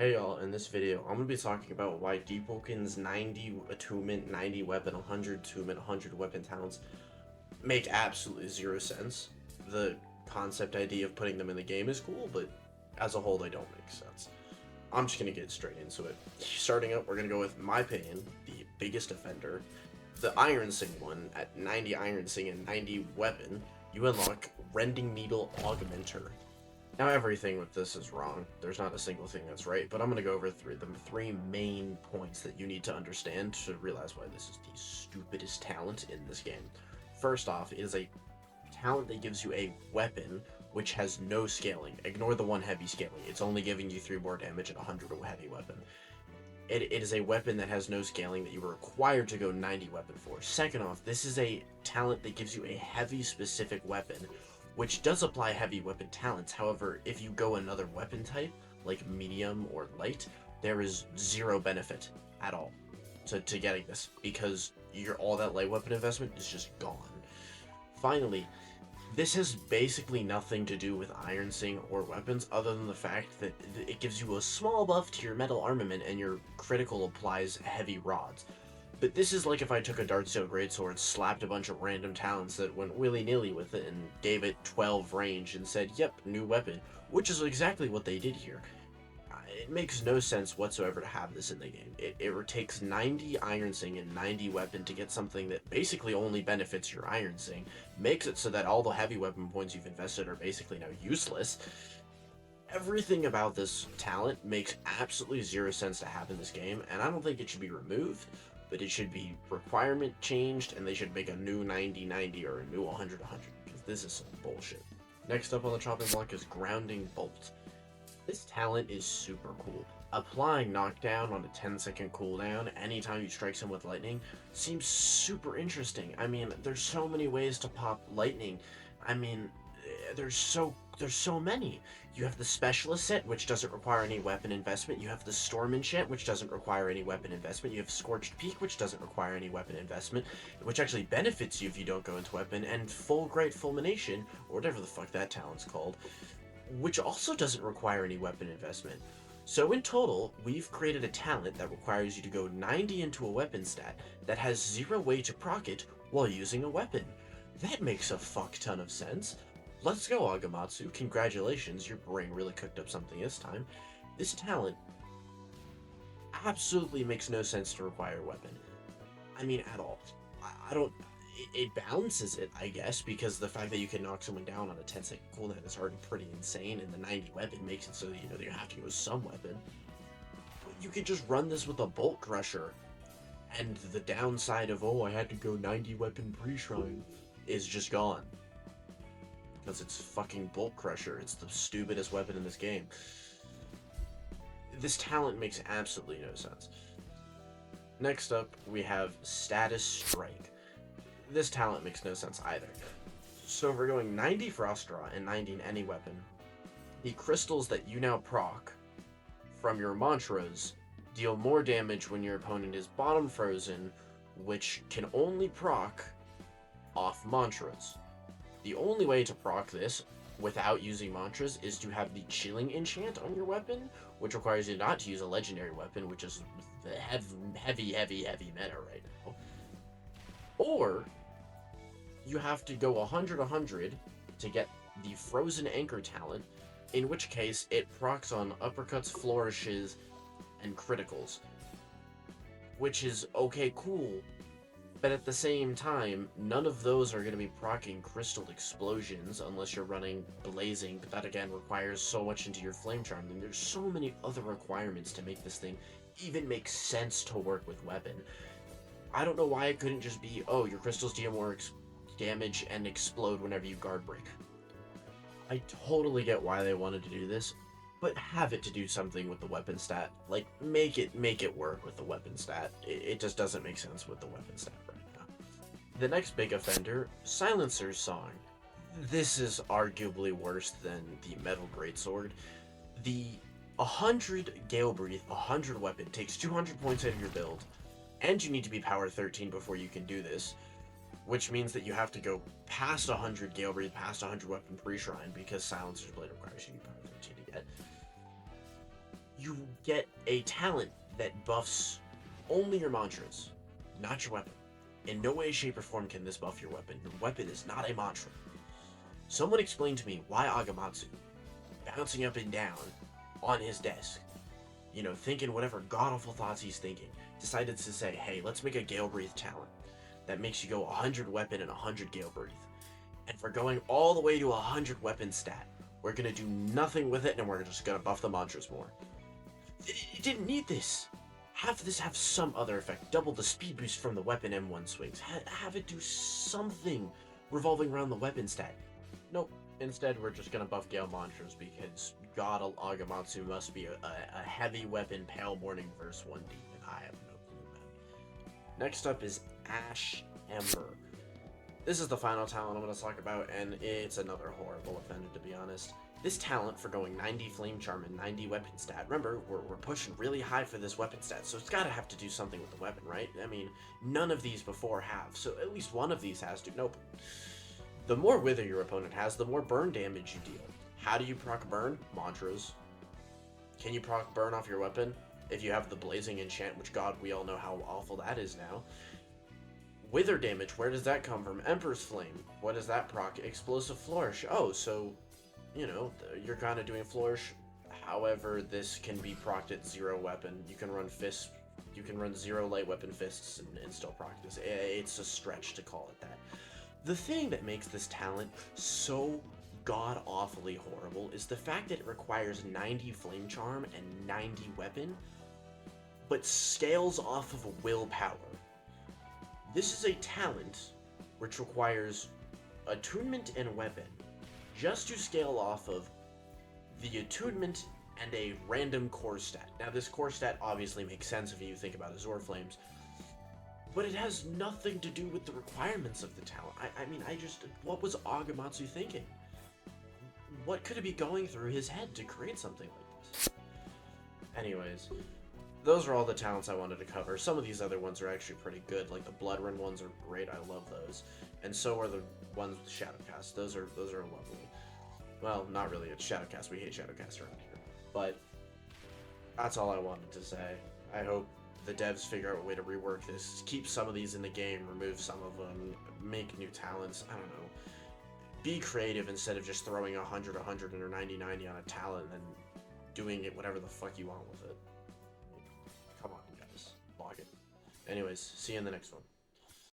Hey y'all, in this video, I'm going to be talking about why Deepwoken's 90 attunement, 90 weapon, 100 attunement, 100 weapon talents make absolutely zero sense. The concept idea of putting them in the game is cool, but as a whole, they don't make sense. I'm just going to get straight into it. Starting up, we're going to go with, my opinion, the biggest offender, the Iron Sing one. At 90 Iron Sing and 90 weapon, you unlock Rending Needle Augmenter. Now everything with this is wrong. There's not a single thing that's right, but I'm going to go over the three main points that you need to understand to realize why this is the stupidest talent in this game. First off, it is a talent that gives you a weapon which has no scaling. Ignore the one heavy scaling. It's only giving you 3 more damage at 100 heavy weapon. It is a weapon that has no scaling that you are required to go 90 weapon for. Second off, this is a talent that gives you a heavy specific weapon, which does apply heavy weapon talents. However, if you go another weapon type, like medium or light, there is zero benefit at all to getting this, because all that light weapon investment is just gone. Finally, this has basically nothing to do with Iron Sing or weapons, other than the fact that it gives you a small buff to your metal armament and your critical applies heavy rods. But this is like if I took a Darksteel Greatsword, slapped a bunch of random talents that went willy-nilly with it, and gave it 12 range and said, yep, new weapon, which is exactly what they did here. It makes no sense whatsoever to have this in the game. It takes 90 Iron Sing and 90 weapon to get something that basically only benefits your Iron Sing, makes it so that all the heavy weapon points you've invested are basically now useless. Everything about this talent makes absolutely zero sense to have in this game, and I don't think it should be removed, but it should be requirement changed, and they should make a new 90-90 or a new 100-100, because this is some bullshit. Next up on the chopping block is Grounding Bolt. This talent is super cool. Applying knockdown on a 10-second cooldown anytime you strike someone with lightning seems super interesting. I mean, there's so many ways to pop lightning. I mean, there's so many. You have the Specialist set, which doesn't require any weapon investment. You have the Storm Enchant, which doesn't require any weapon investment. You have Scorched Peak, which doesn't require any weapon investment, which actually benefits you if you don't go into weapon, and Full Great Fulmination, or whatever the fuck that talent's called, which also doesn't require any weapon investment. So in total, we've created a talent that requires you to go 90 into a weapon stat that has 0 way to proc it while using a weapon. That makes a fuck ton of sense. Let's go, Agamatsu. Congratulations, your brain really cooked up something this time. This talent absolutely makes no sense to require a weapon. I mean, at all. I don't... It balances it, I guess, because the fact that you can knock someone down on a 10-second cooldown is already pretty insane, and the 90 weapon makes it so that, you have to use some weapon. But you could just run this with a Bolt Crusher, and the downside of, oh, I had to go 90 weapon pre-shrine, is just gone. Because it's fucking Bolt Crusher. It's the stupidest weapon in this game. This talent makes absolutely no sense. Next up, we have Status Strike. This talent makes no sense either. So if we're going 90 Frostdraw and 90 in any weapon, the crystals that you now proc from your mantras deal more damage when your opponent is bottom frozen, which can only proc off mantras. The only way to proc this without using mantras is to have the Chilling Enchant on your weapon, which requires you not to use a legendary weapon, which is the heavy meta right now. Or you have to go 100-100 to get the Frozen Anchor talent, in which case it procs on uppercuts, flourishes, and criticals. Which is okay, cool, but at the same time, none of those are going to be proccing Crystal Explosions unless you're running Blazing, but that again requires so much into your Flamecharm, and there's so many other requirements to make this thing even make sense to work with weapon. I don't know why it couldn't just be, oh, your crystals deal more damage and explode whenever you guard break. I totally get why they wanted to do this, but have it to do something with the weapon stat. Like, make it work with the weapon stat. It just doesn't make sense with the weapon stat right now. The next big offender, Silencer's Song. This is arguably worse than the Metal Greatsword. The 100 Galebreathe, 100 weapon, takes 200 points out of your build, and you need to be power 13 before you can do this, which means that you have to go past 100 Galebreathe, past 100 weapon pre-shrine, because Silencer's Blade requires you to be power 13 to get. you get a talent that buffs only your mantras, not your weapon. In no way, shape, or form can this buff your weapon. Your weapon is not a mantra. Someone explain to me why Agamatsu, bouncing up and down on his desk, you know, thinking whatever god-awful thoughts he's thinking, decided to say, hey, let's make a Galebreathe talent that makes you go 100 weapon and 100 Galebreathe. And for going all the way to 100 weapon stat, we're gonna do nothing with it and we're just gonna buff the mantras more. It didn't need this. Have this have some other effect. Double the speed boost from the weapon M1 swings. Have it do something revolving around the weapon stat. Nope. Instead, we're just gonna buff Gale Mantras because God Agamatsu must be a heavy weapon Pale Morning verse 1 demon. I have no clue, man. Next up is Ash Ember. This is the final talent I'm going to talk about, and it's another horrible offender, to be honest. This talent for going 90 Flamecharm and 90 weapon stat, remember, we're pushing really high for this weapon stat, so it's got to have to do something with the weapon, right? I mean, none of these before have, so at least one of these has to. Nope. The more Wither your opponent has, the more burn damage you deal. How do you proc burn? Mantras. Can you proc burn off your weapon? If you have the Blazing Enchant, which, God, we all know how awful that is now. Wither damage, where does that come from? Emperor's Flame, what does that proc? Explosive Flourish. Oh, so, you know, you're kind of doing Flourish. However, this can be procced at 0 weapon. You can run fists, you can run 0 light weapon fists and still proc this. It's a stretch to call it that. The thing that makes this talent so god-awfully horrible is the fact that it requires 90 Flamecharm and 90 weapon, but scales off of willpower. This is a talent which requires attunement and weapon just to scale off of the attunement and a random core stat. Now this core stat obviously makes sense if you think about Azure Flames, but it has nothing to do with the requirements of the talent. I mean, what was Agamatsu thinking? What could it be going through his head to create something like this? Anyways, those are all the talents I wanted to cover. Some of these other ones are actually pretty good, like the Bloodrun ones are great, I love those. And so are the ones with Shadowcast, those are lovely. Well, not really, it's Shadowcast, we hate Shadowcast around here. But, that's all I wanted to say. I hope the devs figure out a way to rework this, keep some of these in the game, remove some of them, make new talents, I don't know. Be creative instead of just throwing 100, 100, or 90, 90 on a talent and then doing it whatever the fuck you want with it. Come on, guys. Log it. Anyways, see you in the next one.